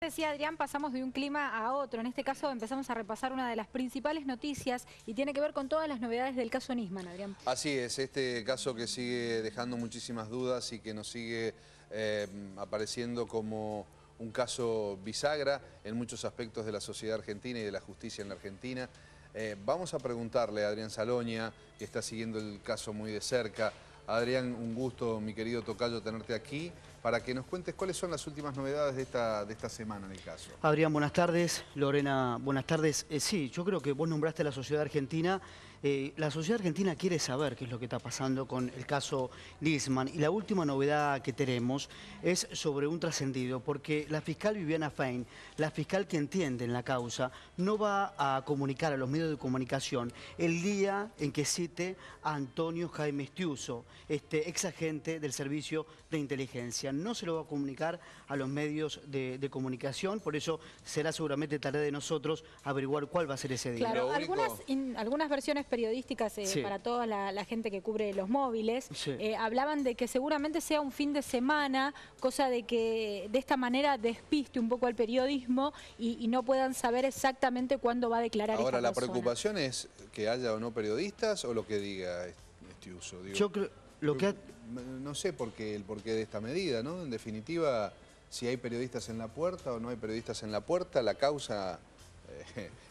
decía Adrián, pasamos de un clima a otro. En este caso empezamos a repasar una de las principales noticias y tiene que ver con todas las novedades del caso Nisman, Adrián. Así es, este caso que sigue dejando muchísimas dudas y que nos sigue apareciendo como un caso bisagra en muchos aspectos de la sociedad argentina y de la justicia en la Argentina. Vamos a preguntarle a Adrián Saloña, que está siguiendo el caso muy de cerca. Adrián, un gusto, mi querido tocayo, tenerte aquí para que nos cuentes cuáles son las últimas novedades de esta semana en el caso. Adrián, buenas tardes. Lorena, buenas tardes. Sí, yo creo que vos nombraste a la sociedad argentina. La sociedad argentina quiere saber qué es lo que está pasando con el caso Nisman. Y la última novedad que tenemos es sobre un trascendido, porque la fiscal Viviana Fein, la fiscal que entiende en la causa, no va a comunicar a los medios de comunicación el día en que cite a Antonio Jaime Estiuso, ex agente del Servicio de Inteligencia. No se lo va a comunicar a los medios de comunicación, por eso será seguramente tarea de nosotros averiguar cuál va a ser ese día. Claro, algunas versiones periodísticas sí, para toda la gente que cubre los móviles, sí, hablaban de que seguramente sea un fin de semana, cosa de que de esta manera despiste un poco al periodismo y no puedan saber exactamente cuándo va a declarar esta persona. Ahora, ¿la preocupación es que haya o no periodistas o lo que diga Estiuso? Digo, yo creo... No sé por qué, el porqué de esta medida, ¿no? En definitiva, si hay periodistas en la puerta o no hay periodistas en la puerta, la causa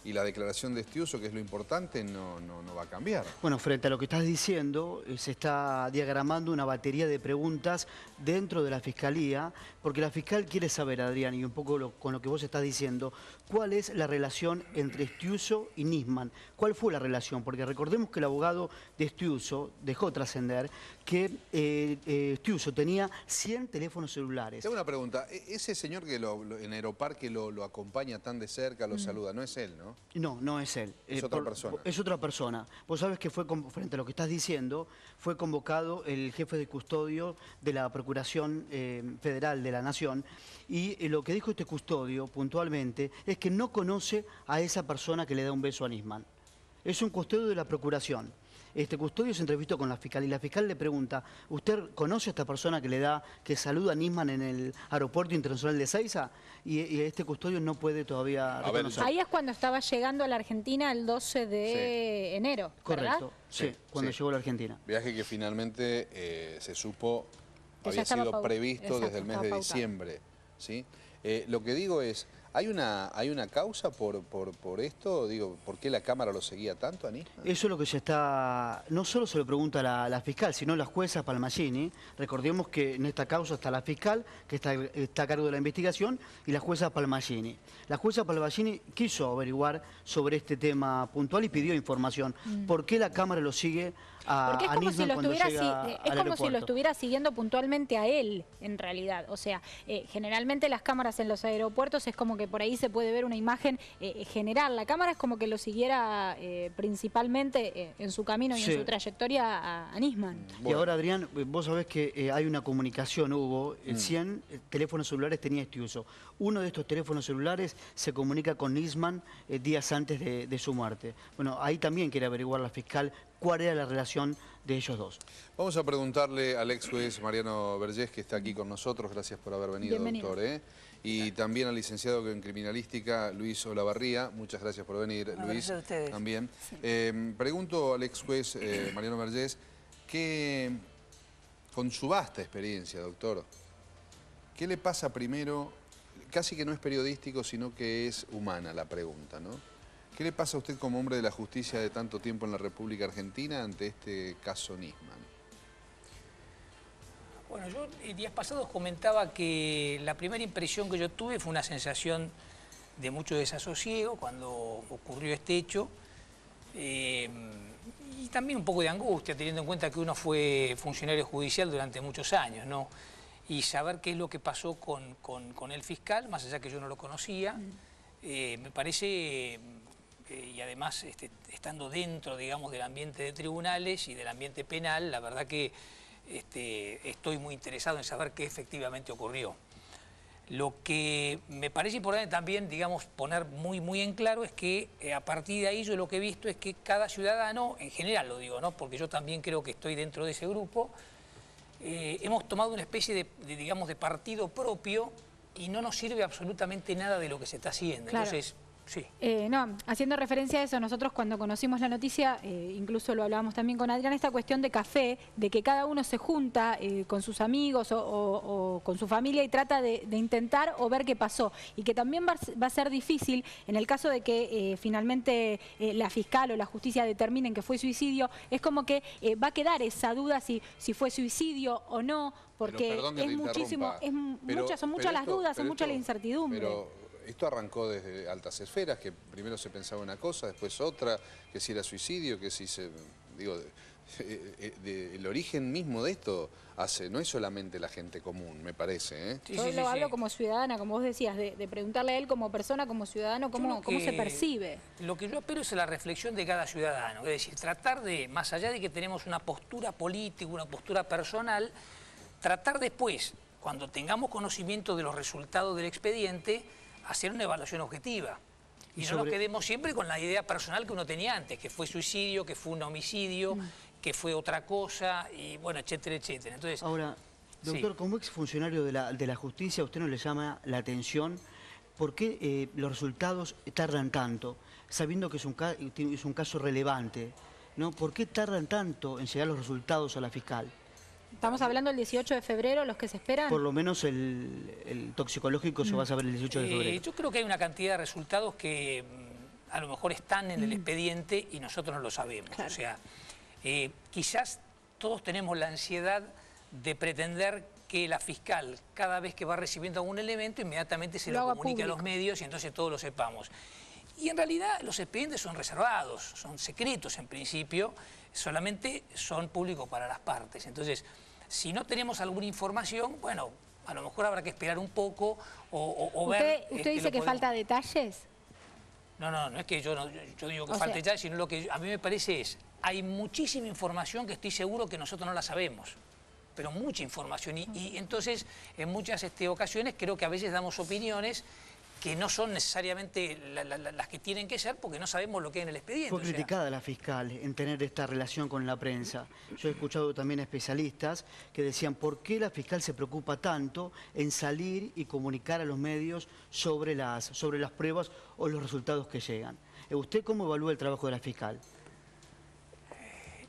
y la declaración de Estiuso, que es lo importante, no va a cambiar. Bueno, frente a lo que estás diciendo, se está diagramando una batería de preguntas dentro de la Fiscalía, porque la fiscal quiere saber, Adrián, y un poco con lo que vos estás diciendo, cuál es la relación entre Estiuso y Nisman. ¿Cuál fue la relación? Porque recordemos que el abogado de Estiuso dejó trascender que Estiuso tenía 100 teléfonos celulares. Tengo una pregunta. Ese señor que en Aeroparque lo acompaña tan de cerca, lo saluda, no es él, ¿no? No, no es él. Es otra persona. Es otra persona. Vos sabés que frente a lo que estás diciendo, fue convocado el jefe de custodio de la Procuración Federal de la Nación y lo que dijo este custodio puntualmente es que no conoce a esa persona que le da un beso a Nisman. Es un custodio de la Procuración. Este custodio se entrevistó con la fiscal y la fiscal le pregunta, ¿usted conoce a esta persona que saluda a Nisman en el aeropuerto internacional de Ezeiza? Y este custodio no puede todavía reconocer. Ahí es cuando estaba llegando a la Argentina el 12 de enero, ¿verdad? Correcto, sí, cuando llegó a la Argentina. Viaje que finalmente se supo Que había sido previsto exacto, desde el mes de diciembre, ¿sí? Lo que digo es, ¿hay una causa por esto? Digo, ¿por qué la Cámara lo seguía tanto a Nisman? Eso es lo que se está... No solo se lo pregunta la fiscal, sino la jueza Palmagini. Recordemos que en esta causa está la fiscal, que está a cargo de la investigación, y la jueza Palmagini. La jueza Palmagini quiso averiguar sobre este tema puntual y pidió información. ¿Por qué la Cámara lo sigue a Nisman cuando llega al aeropuerto? Es como si lo estuviera siguiendo puntualmente a él, en realidad. O sea, generalmente las cámaras en los aeropuertos es como que por ahí se puede ver una imagen general. La cámara es como que lo siguiera principalmente en su camino y en su trayectoria a Nisman. Bueno. Y ahora, Adrián, vos sabés que hay una comunicación, hubo 100 teléfonos celulares tenía Estiuso. Uno de estos teléfonos celulares se comunica con Nisman días antes de su muerte. Bueno, ahí también quiere averiguar la fiscal cuál era la relación de ellos dos. Vamos a preguntarle al ex juez Mariano Vergés, que está aquí con nosotros. Gracias por haber venido, Bienvenido. doctor. Y también al licenciado en criminalística, Luis Olavarría. Muchas gracias por venir, Luis. Gracias a ustedes. También. Sí. Pregunto al ex juez Mariano Vergés, que con su vasta experiencia, doctor, ¿qué le pasa primero? Casi que no es periodístico, sino que es humana la pregunta, ¿no? ¿Qué le pasa a usted como hombre de la justicia de tanto tiempo en la República Argentina ante este caso Nisman? Bueno, yo días pasados comentaba que la primera impresión que yo tuve fue una sensación de mucho desasosiego cuando ocurrió este hecho y también un poco de angustia, teniendo en cuenta que uno fue funcionario judicial durante muchos años, ¿no? Y saber qué es lo que pasó con el fiscal, más allá que yo no lo conocía, me parece... y además estando dentro, digamos, del ambiente de tribunales y del ambiente penal, la verdad que estoy muy interesado en saber qué efectivamente ocurrió. Lo que me parece importante también, digamos, poner muy en claro es que a partir de ahí yo lo que he visto es que cada ciudadano, en general lo digo, ¿no? Porque yo también creo que estoy dentro de ese grupo, hemos tomado una especie digamos, de partido propio y no nos sirve absolutamente nada de lo que se está haciendo. Claro. Entonces, sí. No, haciendo referencia a eso, nosotros cuando conocimos la noticia, incluso lo hablábamos también con Adrián, esta cuestión de café, de que cada uno se junta con sus amigos o con su familia y trata de intentar o ver qué pasó. Y que también va a ser difícil en el caso de que finalmente la fiscal o la justicia determinen que fue suicidio, es como que va a quedar esa duda si fue suicidio o no, porque es muchísimo, son muchas las dudas, son muchas las incertidumbres. Esto arrancó desde altas esferas, que primero se pensaba una cosa, después otra, que si era suicidio, que si se... Digo, el origen mismo de esto no es solamente la gente común, me parece, ¿eh? Yo lo hablo como ciudadana, como vos decías, de preguntarle a él como persona, como ciudadano, cómo se percibe. Lo que yo espero es la reflexión de cada ciudadano, es decir, tratar de, más allá de que tenemos una postura política, una postura personal, tratar después, cuando tengamos conocimiento de los resultados del expediente, hacer una evaluación objetiva. Y no nos quedemos siempre con la idea personal que uno tenía antes, que fue suicidio, que fue un homicidio, que fue otra cosa, y bueno, etcétera, etcétera. Entonces, ahora, doctor, como exfuncionario de la justicia, ¿a usted no le llama la atención por qué los resultados tardan tanto, sabiendo que es un caso relevante, ¿no? ¿Por qué tardan tanto en llegar los resultados a la fiscal? Estamos hablando del 18 de febrero, los que se esperan. Por lo menos el toxicológico se va a saber el 18 de febrero. Yo creo que hay una cantidad de resultados que a lo mejor están en el expediente y nosotros no lo sabemos. Claro. O sea, quizás todos tenemos la ansiedad de pretender que la fiscal, cada vez que va recibiendo algún elemento, inmediatamente se lo comunique a los medios y entonces todos lo sepamos. Y en realidad los expedientes son reservados, son secretos en principio, solamente son públicos para las partes. Entonces, si no tenemos alguna información, bueno, a lo mejor habrá que esperar un poco o ver... ¿Usted dice que falta detalles? No es que yo digo que falta detalles, sino lo que a mí me parece es, hay muchísima información que estoy seguro que nosotros no la sabemos, pero mucha información. Y entonces, en muchas ocasiones, creo que a veces damos opiniones que no son necesariamente las que tienen que ser porque no sabemos lo que hay en el expediente. Fue criticada la fiscal en tener esta relación con la prensa. Yo he escuchado también a especialistas que decían por qué la fiscal se preocupa tanto en salir y comunicar a los medios sobre las pruebas o los resultados que llegan. ¿Usted cómo evalúa el trabajo de la fiscal?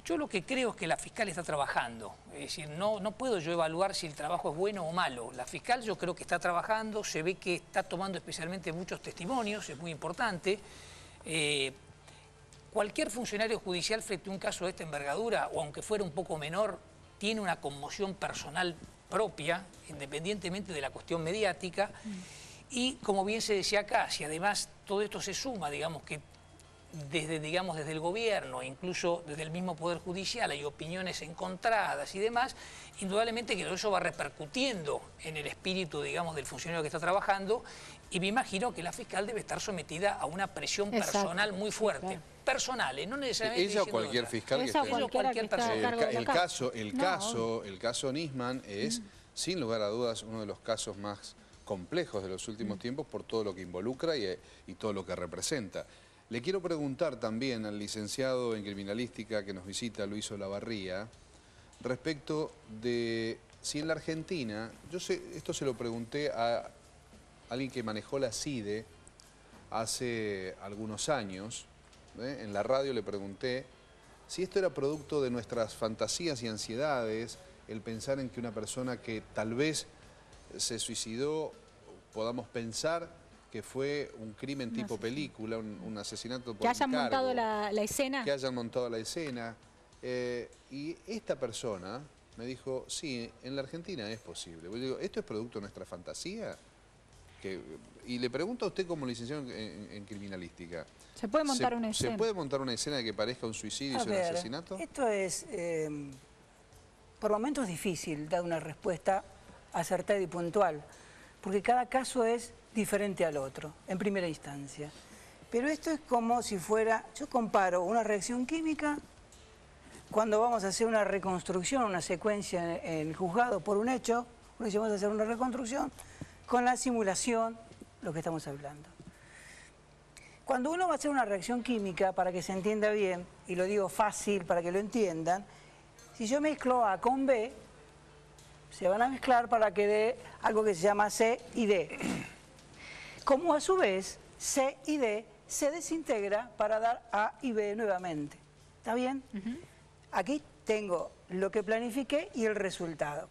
Yo lo que creo es que la fiscal está trabajando, es decir, no puedo yo evaluar si el trabajo es bueno o malo. La fiscal yo creo que está trabajando, se ve que está tomando especialmente muchos testimonios, es muy importante. Cualquier funcionario judicial frente a un caso de esta envergadura, o aunque fuera un poco menor, tiene una conmoción personal propia, independientemente de la cuestión mediática. Y como bien se decía acá, si además todo esto se suma, digamos que desde el gobierno, incluso desde el mismo Poder Judicial, hay opiniones encontradas y demás, indudablemente que todo eso va repercutiendo en el espíritu, digamos, del funcionario que está trabajando, y me imagino que la fiscal debe estar sometida a una presión personal muy fuerte. Claro. Personal, no necesariamente ella o cualquier fiscal que esté. Cualquier persona. El caso Nisman es, sin lugar a dudas, uno de los casos más complejos de los últimos tiempos por todo lo que involucra y todo lo que representa. Le quiero preguntar también al licenciado en criminalística que nos visita, Luis Olavarría, respecto de si en la Argentina, esto se lo pregunté a alguien que manejó la CIDE hace algunos años, en la radio le pregunté si esto era producto de nuestras fantasías y ansiedades, el pensar en que una persona que tal vez se suicidó, podamos pensar que fue un crimen tipo película, un asesinato por encargo. Que hayan montado la escena. Que hayan montado la escena. Y esta persona me dijo, sí, en la Argentina es posible. Yo digo, ¿esto es producto de nuestra fantasía? Y le pregunto a usted como licenciado en criminalística. ¿Se puede montar una escena? ¿Se puede montar una escena de que parezca un suicidio y sea un asesinato? Esto es, por momentos es difícil dar una respuesta acertada y puntual, porque cada caso es diferente al otro, en primera instancia. Pero esto es como si fuera, yo comparo una reacción química cuando vamos a hacer una reconstrucción, una secuencia en el juzgado por un hecho, vamos a hacer una reconstrucción, con la simulación, lo que estamos hablando. Cuando uno va a hacer una reacción química, para que se entienda bien, y lo digo fácil para que lo entiendan, si yo mezclo A con B, se van a mezclar para que dé algo que se llama C y D. Como a su vez C y D se desintegra para dar A y B nuevamente. ¿Está bien? Aquí tengo lo que planifiqué y el resultado.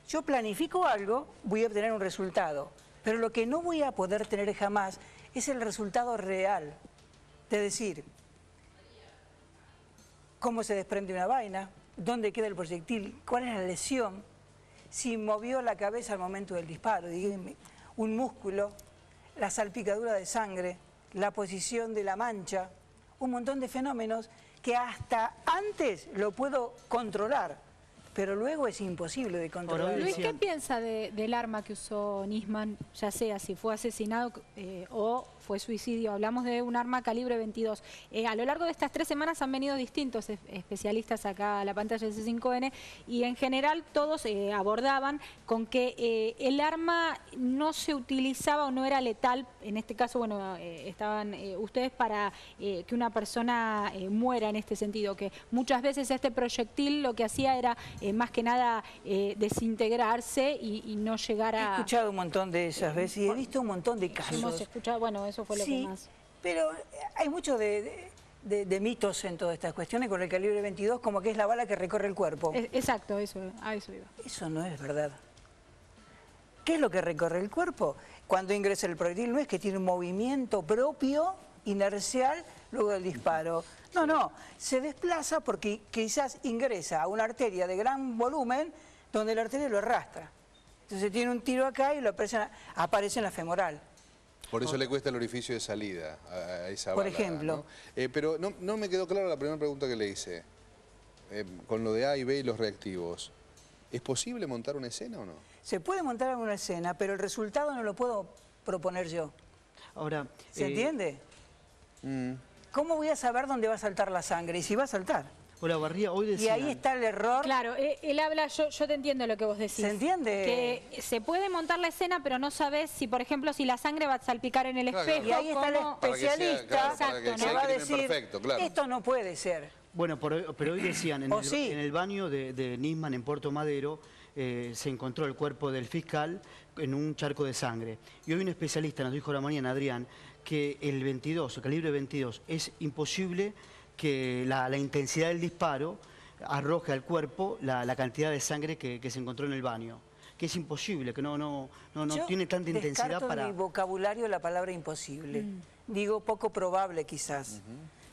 Yo planifico algo, voy a obtener un resultado, pero lo que no voy a poder tener jamás es el resultado real. De decir, cómo se desprende una vaina, dónde queda el proyectil, cuál es la lesión, si movió la cabeza al momento del disparo, dígame, un músculo, la salpicadura de sangre, la posición de la mancha, un montón de fenómenos que hasta antes lo puedo controlar, pero luego es imposible de controlar. Luis, ¿qué piensa del arma que usó Nisman, ya sea si fue asesinado o fue suicidio? Hablamos de un arma calibre 22. A lo largo de estas 3 semanas han venido distintos especialistas acá a la pantalla del C5N y en general todos abordaban con que el arma no se utilizaba o no era letal, en este caso, bueno, estaban ustedes para que una persona muera en este sentido, que muchas veces este proyectil lo que hacía era más que nada desintegrarse y no llegar a... He escuchado un montón de esas veces y he visto un montón de casos. Hemos escuchado, bueno, eso fue lo que más... Pero hay mucho de mitos en todas estas cuestiones con el calibre 22, como que es la bala que recorre el cuerpo. Exacto, a eso iba. Eso no es verdad. ¿Qué es lo que recorre el cuerpo? Cuando ingresa el proyectil no es que tiene un movimiento propio, inercial, luego del disparo. No, se desplaza porque quizás ingresa a una arteria de gran volumen donde la arteria lo arrastra. Entonces tiene un tiro acá y lo aparece en la femoral. Por eso le cuesta el orificio de salida a esa bala. Por ejemplo. ¿No? Pero no me quedó clara la primera pregunta que le hice. Con lo de A y B y los reactivos, ¿es posible montar una escena o no? Se puede montar una escena, pero el resultado no lo puedo proponer yo. Ahora, ¿Se entiende? ¿Cómo voy a saber dónde va a saltar la sangre? Y si va a saltar. Hola, Barría, hoy decían... Y ahí está el error. Claro, él habla, yo te entiendo lo que vos decís. ¿Se entiende? Que se puede montar la escena, pero no sabés si, por ejemplo, si la sangre va a salpicar en el espejo. Y ahí está el especialista que va a decir, perfecto, claro. Esto no puede ser. Bueno, pero hoy decían, en el baño de Nisman, en Puerto Madero, se encontró el cuerpo del fiscal en un charco de sangre. Y hoy un especialista nos dijo a la mañana, Adrián, que el 22, el calibre 22, es imposible que la intensidad del disparo arroje al cuerpo la cantidad de sangre que se encontró en el baño. Que es imposible, que no tiene tanta intensidad para... Yo descarto de mi vocabulario la palabra imposible. Digo poco probable quizás.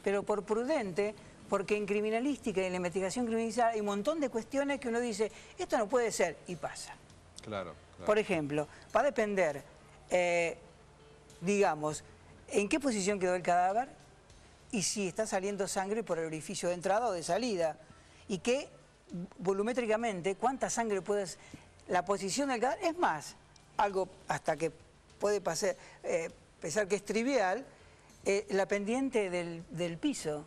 Pero por prudente, porque en criminalística y en la investigación criminal hay un montón de cuestiones que uno dice, esto no puede ser, y pasa. Claro. Por ejemplo, va a depender, digamos, en qué posición quedó el cadáver y si está saliendo sangre por el orificio de entrada o de salida. Y que volumétricamente, cuánta sangre puedes... La posición del cadáver, es más, algo hasta que puede pensar que es trivial, la pendiente del piso.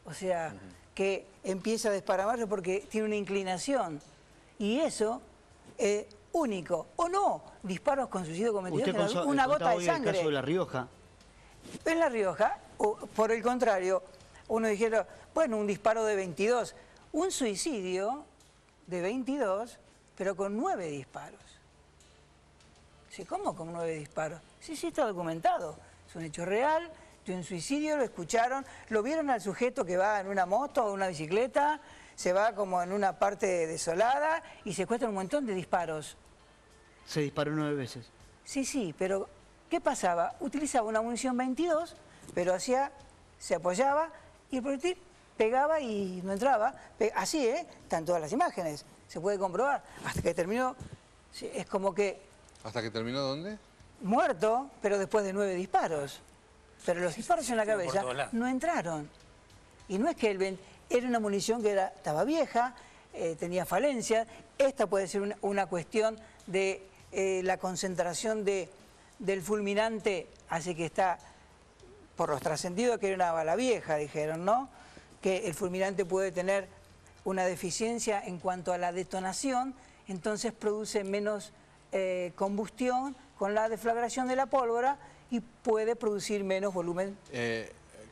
O sea, que empieza a desparamarse porque tiene una inclinación. Y eso es único. O no, disparos con suicidio cometido, una gota de sangre. ¿El caso de La Rioja? En La Rioja, por el contrario, uno dijera, bueno, un disparo de 22, un suicidio de 22, pero con 9 disparos. Sí, ¿cómo con 9 disparos? Sí, está documentado. Es un hecho real, de un suicidio, lo escucharon, lo vieron al sujeto que va en una moto o una bicicleta, se va como en una parte desolada y se encuentran un montón de disparos. Se disparó 9 veces. Sí, pero ¿qué pasaba? Utilizaba una munición 22, pero se apoyaba y el proyectil pegaba y no entraba. Así, están todas las imágenes, se puede comprobar. Hasta que terminó, es como que... ¿Hasta que terminó dónde? Muerto, pero después de 9 disparos. Pero los disparos en la cabeza no entraron. Y no es que era una munición que estaba vieja, tenía falencias. Esta puede ser una cuestión de la concentración del fulminante, hace que está, por los trascendidos, que era una bala vieja, dijeron, ¿no? Que el fulminante puede tener una deficiencia en cuanto a la detonación, entonces produce menos combustión con la deflagración de la pólvora y puede producir menos volumen.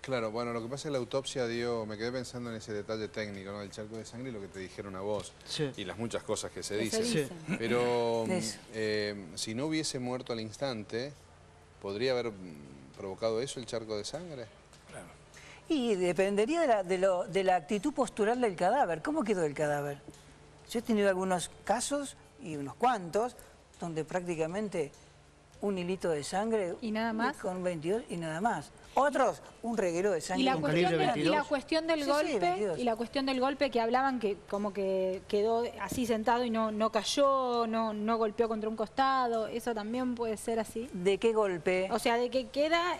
Claro, bueno, lo que pasa es que la autopsia dio, me quedé pensando en ese detalle técnico, ¿no? Del charco de sangre y lo que te dijeron a vos. Sí. Y las muchas cosas que se Que se dicen. dicen. Pero Eso. si no hubiese muerto al instante, ¿podría haber provocado eso, el charco de sangre? Claro. Y dependería de la actitud postural del cadáver. ¿Cómo quedó el cadáver? Yo he tenido algunos casos, y unos cuantos, donde prácticamente un hilito de sangre... ¿Y nada más? Con 22 y nada más. Otros, un reguero de sangre. Y la, con cuestión calibre y la 22. cuestión del Sí, sí, golpe, 22. y la cuestión del golpe que hablaban que como que quedó así sentado y no cayó, no golpeó contra un costado, eso también puede ser así. ¿De qué golpe? O sea, de que queda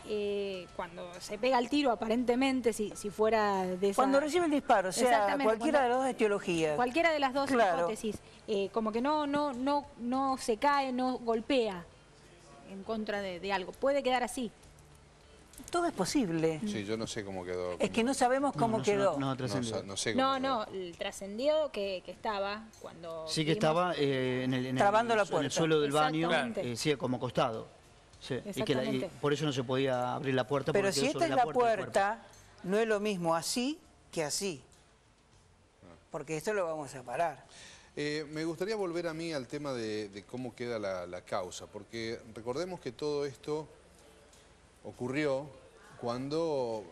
cuando se pega el tiro, aparentemente, si fuera de esa... Cuando recibe el disparo, o sea, Exactamente, cualquiera de las dos etiologías. Cualquiera de las dos Claro. hipótesis, como que no se cae, no golpea en contra de algo. Puede quedar así. Todo es posible. Sí, yo no sé cómo quedó. Es que no sabemos cómo quedó. No, trascendió. No sé cómo quedó. El trascendido que estaba cuando... Sí que vimos- estaba Trabando la en puerta. el suelo del baño, Exactamente. sí, como costado. Sí. Y Exactamente. por eso no se podía abrir la puerta. Pero porque si quedó esta sobre es la del cuerpo. puerta, no es lo mismo así que así. Porque esto lo vamos a parar. Me gustaría volver a mí al tema de cómo queda la causa, porque recordemos que todo esto ocurrió cuando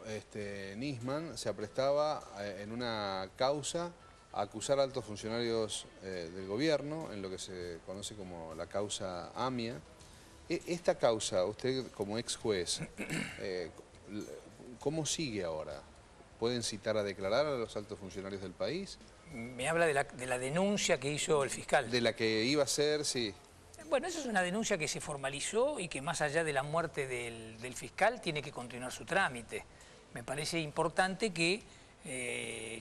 Nisman se aprestaba en una causa a acusar a altos funcionarios del gobierno, en lo que se conoce como la causa AMIA. Esta causa, usted como ex juez, ¿cómo sigue ahora? ¿Pueden citar a declarar a los altos funcionarios del país? Me habla de la denuncia que hizo el fiscal. De la que iba a ser, sí. Bueno, esa es una denuncia que se formalizó y que más allá de la muerte del fiscal tiene que continuar su trámite. Me parece importante que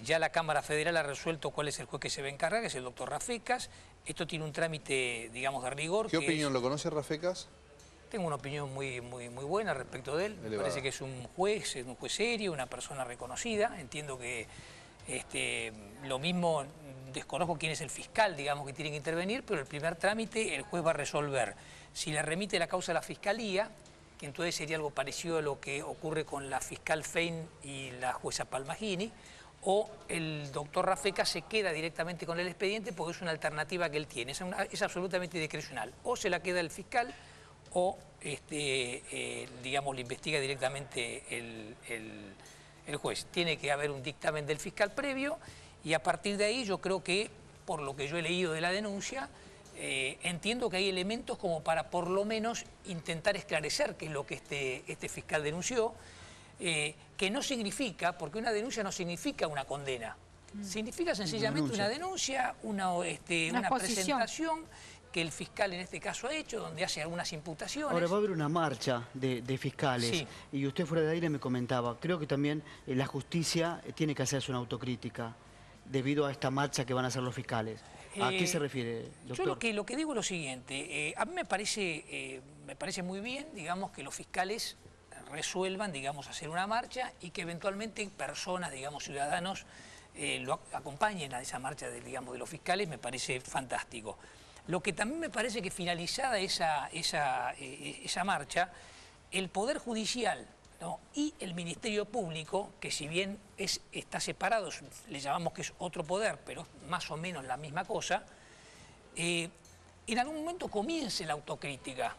ya la Cámara Federal ha resuelto cuál es el juez que se va a encargar, que es el doctor Rafecas. Esto tiene un trámite, digamos, de rigor. ¿Qué opinión? ¿Lo conoce Rafecas? Tengo una opinión muy buena respecto de él. Me Elevada. parece que es un juez serio, una persona reconocida. Entiendo que lo mismo, desconozco quién es el fiscal, digamos, que tiene que intervenir, pero el primer trámite el juez va a resolver. Si le remite la causa a la Fiscalía, que entonces sería algo parecido a lo que ocurre con la fiscal Fein y la jueza Palmagini, o el doctor Rafecas se queda directamente con el expediente porque es una alternativa que él tiene. Es absolutamente discrecional. O se la queda el fiscal o, digamos, le investiga directamente el juez. Tiene que haber un dictamen del fiscal previo y a partir de ahí yo creo que, por lo que yo he leído de la denuncia, entiendo que hay elementos como para por lo menos intentar esclarecer qué es lo que este fiscal denunció, que no significa, porque una denuncia no significa una condena, significa sencillamente una denuncia, una presentación que el fiscal en este caso ha hecho, donde hace algunas imputaciones. Ahora va a haber una marcha de fiscales, Sí. y usted fuera de aire me comentaba, creo que también la justicia tiene que hacerse una autocrítica debido a esta marcha que van a hacer los fiscales. ¿A qué se refiere, doctor? Yo lo que digo es lo siguiente, a mí me parece muy bien, digamos, que los fiscales resuelvan, digamos, hacer una marcha y que eventualmente personas, digamos, ciudadanos, lo acompañen a esa marcha, digamos, de los fiscales, me parece fantástico. Lo que también me parece que finalizada esa marcha, el Poder Judicial, ¿no?, y el Ministerio Público, que si bien está separado, le llamamos que es otro poder, pero es más o menos la misma cosa, en algún momento comience la autocrítica.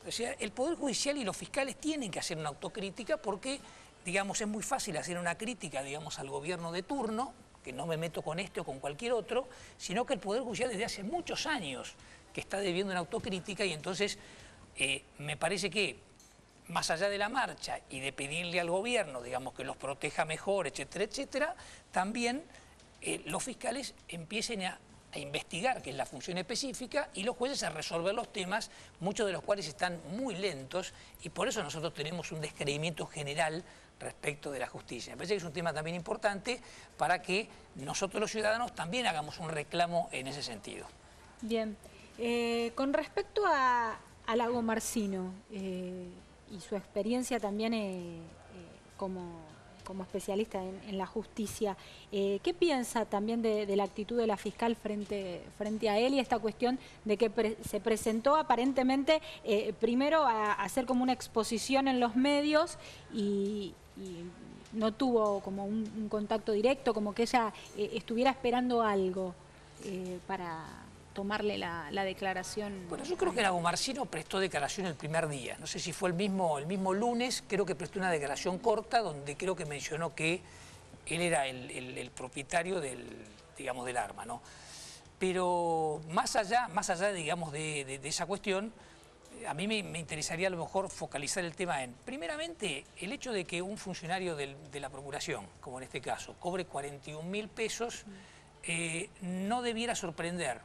O sea, el Poder Judicial y los fiscales tienen que hacer una autocrítica porque, digamos, es muy fácil hacer una crítica, digamos, al gobierno de turno, que no me meto con este o con cualquier otro, sino que el Poder Judicial desde hace muchos años que está debiendo una autocrítica y entonces me parece que más allá de la marcha y de pedirle al gobierno, digamos, que los proteja mejor, etcétera, etcétera, también los fiscales empiecen a investigar, que es la función específica, y los jueces a resolver los temas, muchos de los cuales están muy lentos, y por eso nosotros tenemos un descreimiento general respecto de la justicia. Me parece que es un tema también importante para que nosotros los ciudadanos también hagamos un reclamo en ese sentido. Bien, con respecto a Lago Marcino y su experiencia también como especialista en la justicia, ¿qué piensa también de la actitud de la fiscal frente a él y esta cuestión de que se presentó aparentemente primero a hacer como una exposición en los medios y no tuvo como un contacto directo, como que ella estuviera esperando algo para tomarle la declaración. Bueno, yo creo que Lagomarsino prestó declaración el primer día. No sé si fue el mismo lunes, creo que prestó una declaración corta donde creo que mencionó que él era el propietario del arma, ¿no? Pero más allá digamos, de esa cuestión, a mí me interesaría a lo mejor focalizar el tema en, primeramente, el hecho de que un funcionario de la Procuración, como en este caso, cobre 41.000 pesos, no debiera sorprender.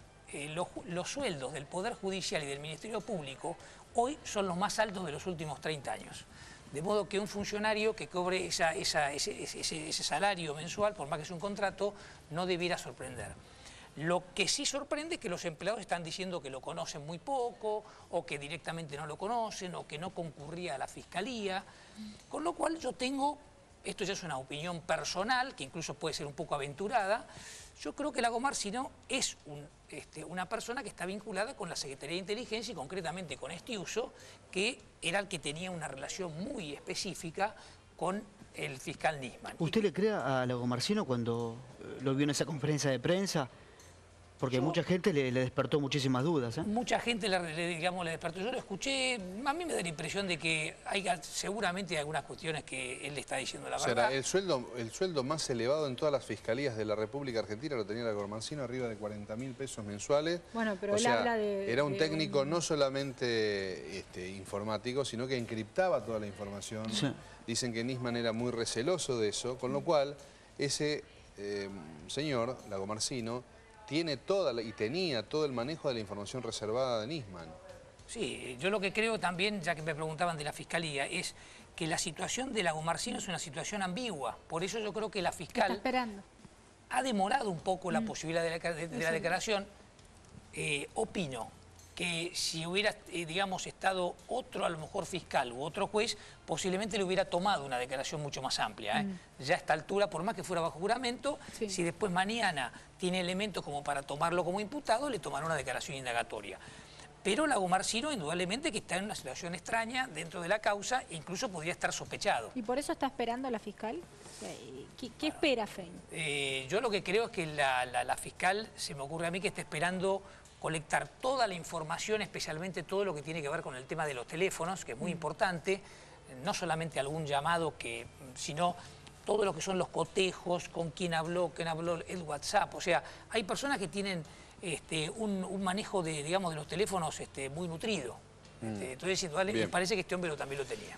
Los sueldos del Poder Judicial y del Ministerio Público hoy son los más altos de los últimos 30 años. De modo que un funcionario que cobre ese salario mensual, por más que sea un contrato, no debiera sorprender. Lo que sí sorprende es que los empleados están diciendo que lo conocen muy poco, o que directamente no lo conocen, o que no concurría a la Fiscalía. Con lo cual yo tengo, esto ya es una opinión personal, que incluso puede ser un poco aventurada, yo creo que Lagomarsino es una persona que está vinculada con la Secretaría de Inteligencia y concretamente con Estiuso, que era el que tenía una relación muy específica con el fiscal Nisman. ¿Usted le cree a Lagomarsino cuando lo vio en esa conferencia de prensa? Porque mucha gente le despertó muchísimas dudas. Mucha gente le despertó. Yo lo escuché, a mí me da la impresión de que seguramente hay algunas cuestiones que él le está diciendo la verdad. El sueldo más elevado en todas las fiscalías de la República Argentina lo tenía Lagomarsino, arriba de 40.000 pesos mensuales. Bueno, pero él habla era un técnico no solamente informático, sino que encriptaba toda la información. Sí. Dicen que Nisman era muy receloso de eso, con lo cual ese señor, Lagomarsino, tenía todo el manejo de la información reservada de Nisman. Sí, yo lo que creo también, ya que me preguntaban de la Fiscalía, es que la situación de Lagomarsino es una situación ambigua. Por eso yo creo que la fiscal ha demorado un poco la posibilidad de la declaración. Opino que si hubiera, digamos, estado otro, a lo mejor fiscal u otro juez, posiblemente le hubiera tomado una declaración mucho más amplia. Ya a esta altura, por más que fuera bajo juramento, si después mañana tiene elementos como para tomarlo como imputado, le tomará una declaración indagatoria. Pero Lagomarsino, indudablemente, que está en una situación extraña dentro de la causa, incluso podría estar sospechado. ¿Y por eso está esperando a la fiscal? ¿Qué espera Fein? Yo lo que creo es que la fiscal, se me ocurre a mí, que está esperando colectar toda la información, especialmente todo lo que tiene que ver con el tema de los teléfonos, que es muy importante, no solamente algún llamado, sino todo lo que son los cotejos, con quién habló, el WhatsApp. O sea, hay personas que tienen un manejo de los teléfonos muy nutrido. Entonces, me parece que este hombre también lo tenía.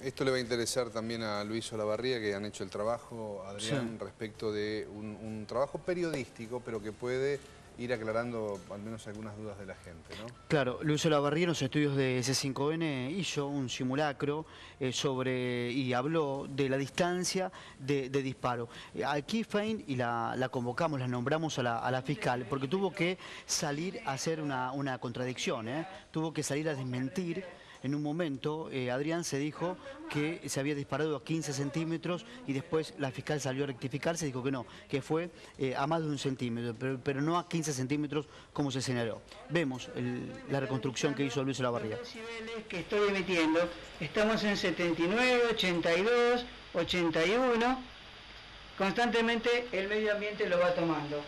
Esto le va a interesar también a Luis Olavarría, que han hecho el trabajo, Adrián, respecto de un trabajo periodístico, pero que puede ir aclarando al menos algunas dudas de la gente, ¿no? Claro, Luis Olavarría en los estudios de C5N hizo un simulacro y habló de la distancia de disparo. Aquí Fein, y la convocamos, la nombramos a la fiscal, porque tuvo que salir a hacer una contradicción, tuvo que salir a desmentir. En un momento, Adrián se dijo que se había disparado a 15 centímetros y después la fiscal salió a rectificarse y dijo que no, que fue a más de 1 centímetro, pero no a 15 centímetros como se señaló. Vemos la reconstrucción que hizo Luis Olavarría. Los decibeles que estoy emitiendo, estamos en 79, 82, 81, constantemente el medio ambiente lo va tomando.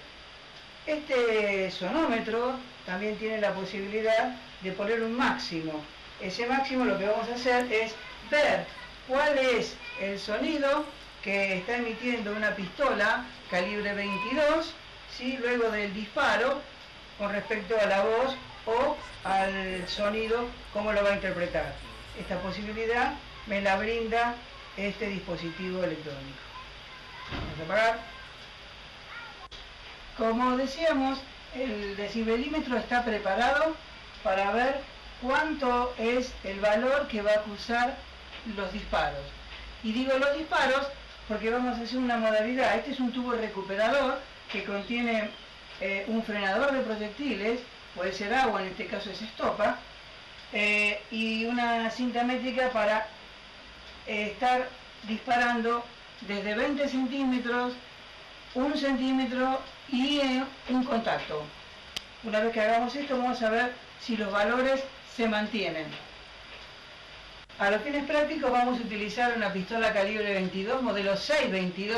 Este sonómetro también tiene la posibilidad de poner un máximo. Ese máximo lo que vamos a hacer es ver cuál es el sonido que está emitiendo una pistola calibre 22, ¿sí? Luego del disparo, con respecto a la voz o al sonido, cómo lo va a interpretar. Esta posibilidad me la brinda este dispositivo electrónico. Vamos a apagar. Como decíamos, el decibelímetro está preparado para ver cuánto es el valor que va a acusar los disparos. Y digo los disparos porque vamos a hacer una modalidad. Este es un tubo recuperador que contiene un frenador de proyectiles, puede ser agua, en este caso es estopa, y una cinta métrica para estar disparando desde 20 centímetros, 1 centímetro y un contacto. Una vez que hagamos esto, vamos a ver si los valores se mantienen. A los fines prácticos vamos a utilizar una pistola calibre 22, modelo 6.22,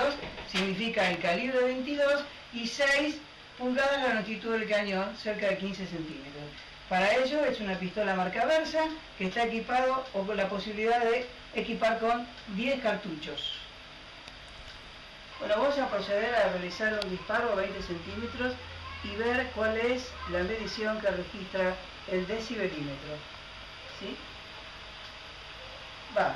significa el calibre 22, y 6 pulgadas la longitud del cañón, cerca de 15 centímetros. Para ello es una pistola marca Versa, que está equipado o con la posibilidad de equipar con 10 cartuchos. Bueno, vamos a proceder a realizar un disparo a 20 centímetros y ver cuál es la medición que registra el decibelímetro. ¿Sí? Va.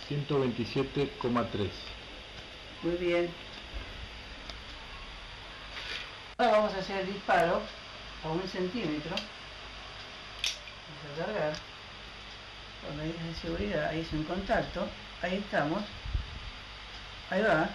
...127,3. Muy bien. Ahora vamos a hacer el disparo a 1 centímetro. Vamos a cargar. Con medidas de seguridad, ahí es un contacto. Ahí estamos. Ahí va.